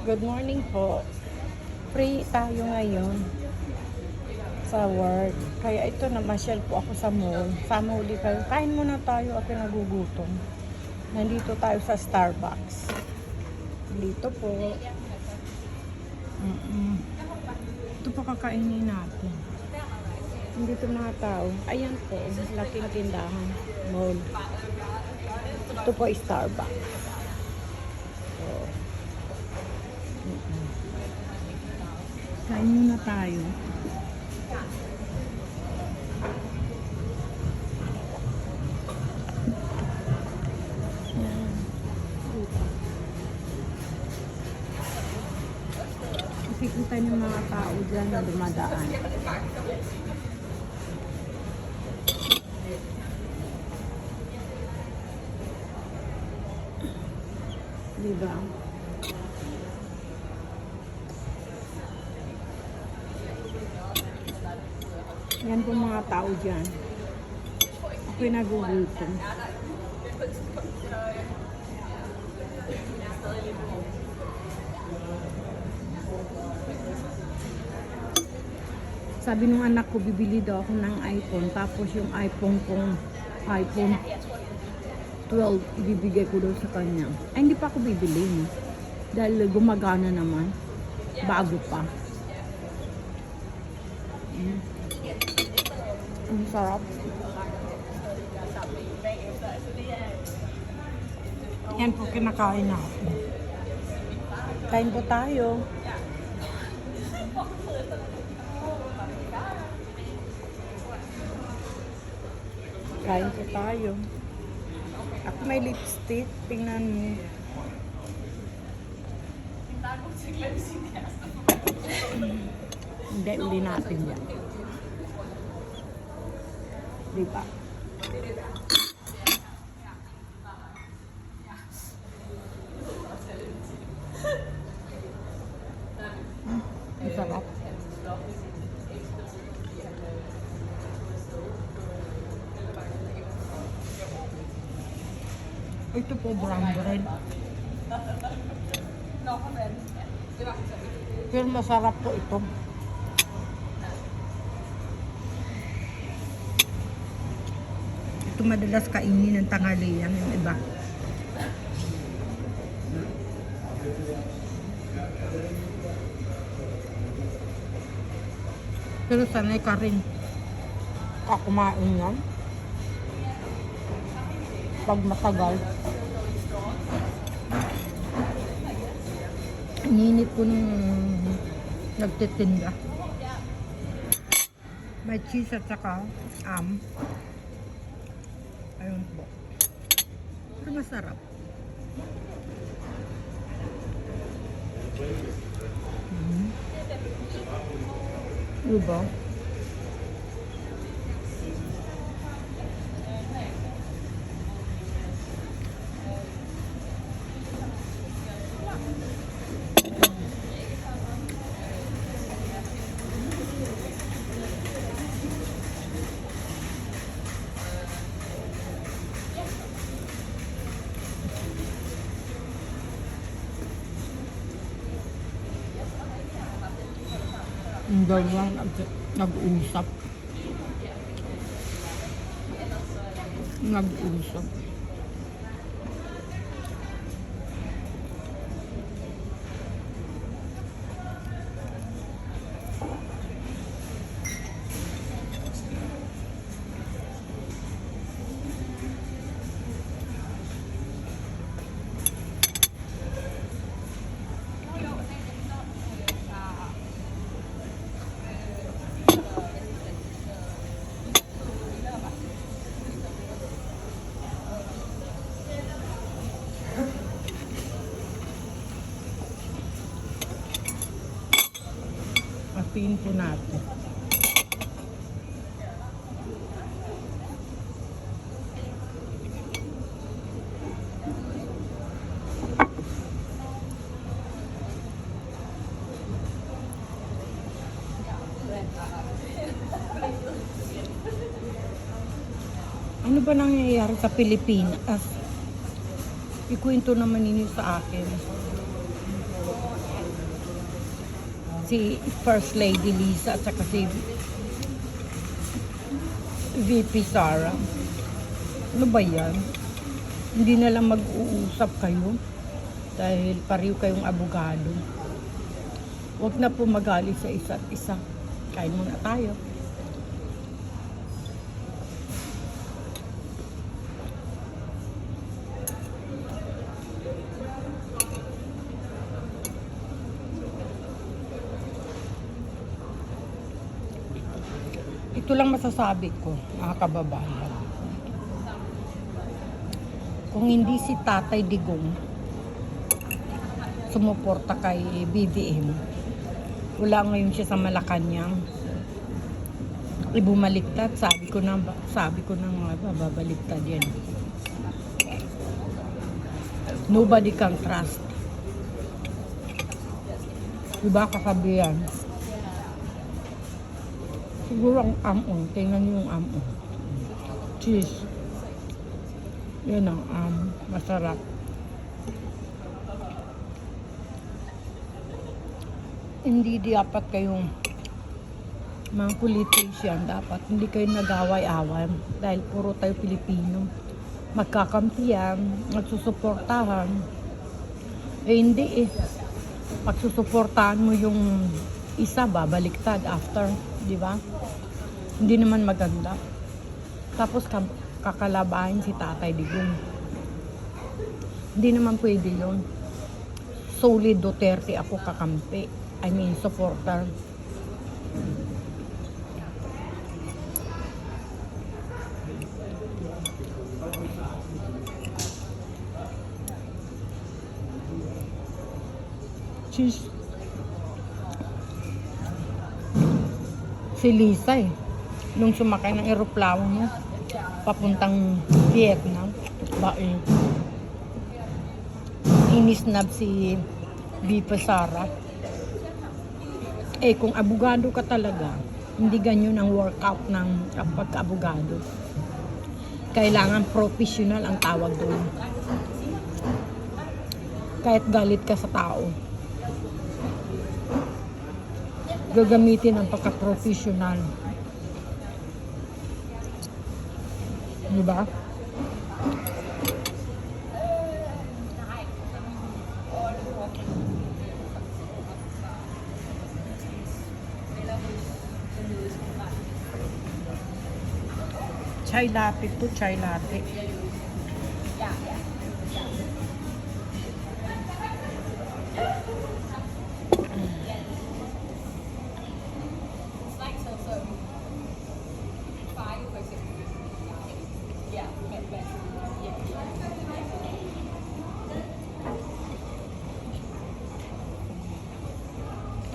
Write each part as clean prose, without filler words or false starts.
Good morning po. Free tayo ngayon sa work. Kaya ito, namasyal po ako sa mall. Sama uli kayo. Kain muna tayo. Ako nagugutom. Nandito tayo sa Starbucks. Dito po. Ito po kakainin natin. Dito mga tao. Ayan po. Laking tindahan. Mall. Ito po Starbucks. So, kain muna tayo. Yan. Nakikita niyo mga tao dyan na dumadaan. Diba? Yan po mga tao dyan. Ako'y nagugutom. Sabi nung anak ko, bibili daw ako ng iPhone. Tapos yung iPhone 12, ibibigay ko daw sa kanya. Ay, hindi pa ako bibili. Dahil gumagana naman. Bago pa. Ang sarap. Yan po kinakain natin. Kain po tayo. Kain po tayo. Ako may lipstick. Tingnan mo. Hindi, uli natin yan. Diba? Ang sarap. Ito po brown bread. Pero masarap po ito. Ito madalas kainin ng tanghalian yung iba. Pero sanay ka rin kumain yan pag matagal. Ininit ko nung nagtitinda. May cheese at saka ayun po. Pero masarap. Diba? Ang dalawa nag-usap. Nag-usap. Apiin po natin. Ano ba nangyayari sa Pilipinas? Ikwento naman ninyo sa akin. si First Lady Lisa at saka si VP Sara. Ano ba yan? Hindi na lang mag-uusap kayo dahil pareho kayong abogado. Huwag na po magalit sa isa't isa. Kain muna tayo. Ito lang masasabi ko, mga kababayan. Kung hindi si Tatay Digong sumuporta kay BBM, wala ngayon siya sa Malacanang. Ibumaliktad, sabi ko na nga babaliktad yan. Nobody can trust. Diba kasabihan? Siguro ang amon. Tingnan niyo yung amon. Cheese. Yan ang masarap. Hindi dapat kayong mga politician, dapat hindi kayo nag-away-away dahil puro tayo Pilipino. Magkakampiyan, magsusuportahan. Eh hindi eh. Pagsusuportahan mo yung isa, babaliktad after, di ba? Hindi naman maganda. Tapos kakalabahin si Tatay Digong. Hindi naman pwede yun. Solid Duterte ako kakampi. I mean, supporter. Cheese. Si Lisa eh, nung sumakay ng eroplano niya papuntang Vietnam, inisnab si Vipa Sara. Eh kung abogado ka talaga, hindi ganyan ang workout ng pagka-abogado. Kailangan professional ang tawag doon. Kahit galit ka sa tao, gagamitin ang pagka-professional. Diba? Chai latte to, chai latte.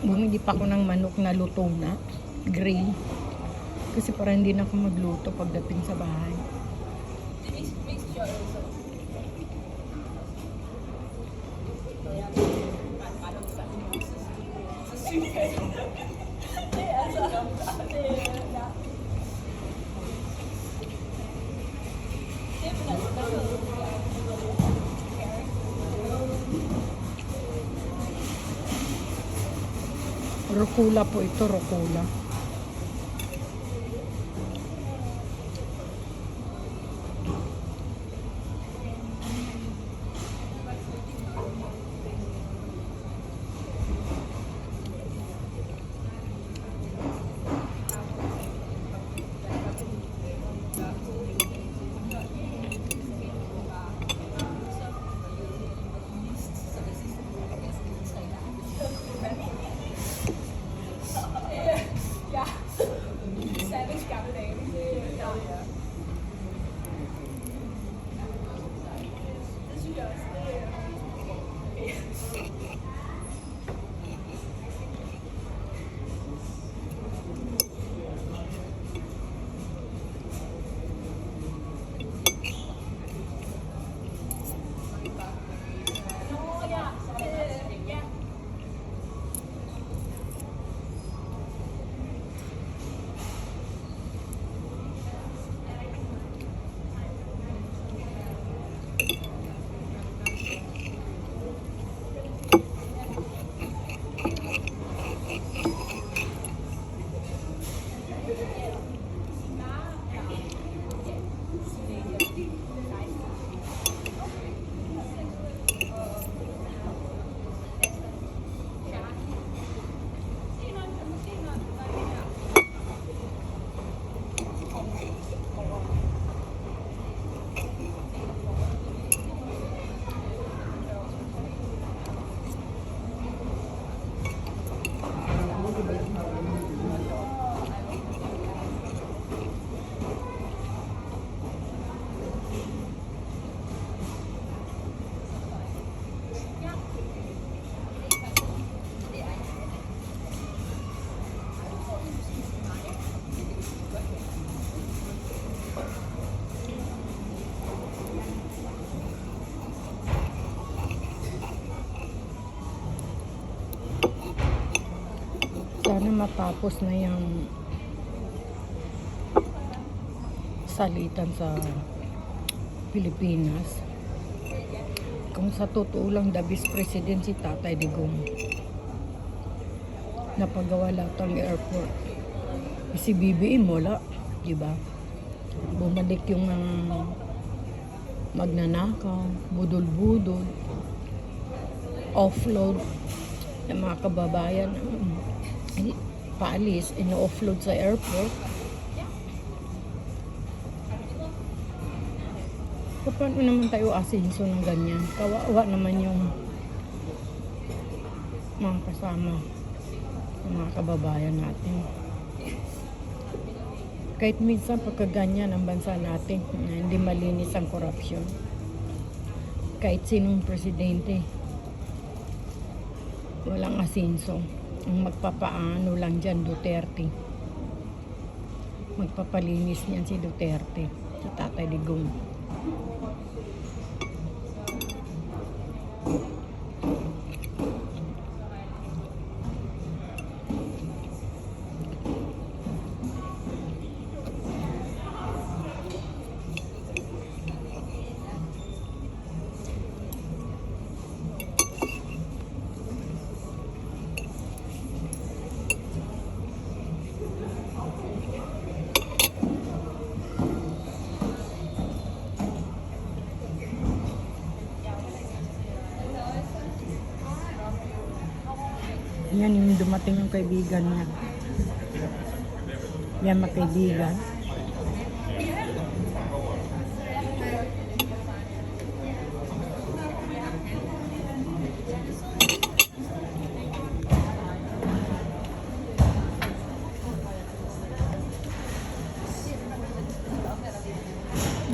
Bumili pa ako ng manok na luto na, grill. Kasi para hindi na ako magluto pagdating sa bahay. Rucola po ito, rucola. sana matapos na yung salitan sa Pilipinas. Kung sa totoo lang, the vice president si Tatay Digong, napagawa lahat ang airport. Si BBM wala, di ba? Bumalik yung magnanakaw, budol-budol, offload ng mga kababayan, paalis, ino-offload sa airport. Paano naman tayo asinso ng ganyan? Kawawa naman yung mga kasama, yung mga kababayan natin. Kahit minsan pagkaganyan ang bansa natin, hindi malinis ang korupsyon. Kahit sinong presidente, walang asinso. Ang magpapaano lang dyan, Duterte. Magpapalinis niyan si Duterte, si Tatay Digong. Yan yung dumating yung kaibigan niya. Yan magkaibigan.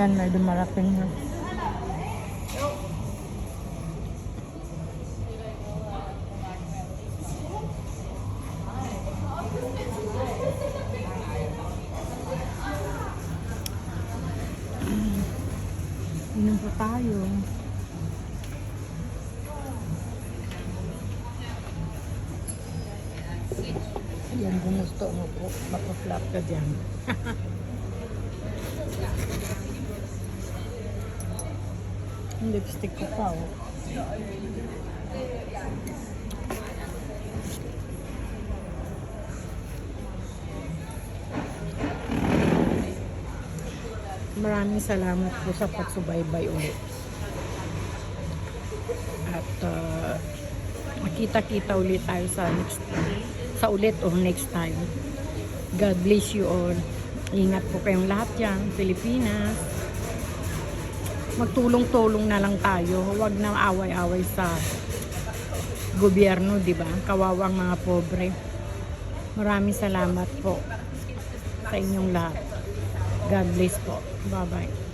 Yan, may dumarating na. Inom pa tayo. Yan, kung gusto mo po, mapaflap ka dyan. Yung lipstick ko pa, oh. Maraming salamat po sa pagsubaybay ulit. At makita-kita ulit tayo sa next time. God bless you all. Ingat po kayong lahat dyan, Pilipinas. Magtulong-tulong na lang tayo. Huwag na away-away sa gobyerno, di ba? Kawawang mga pobre. Maraming salamat po sa inyong lahat. God bless po. Bye-bye.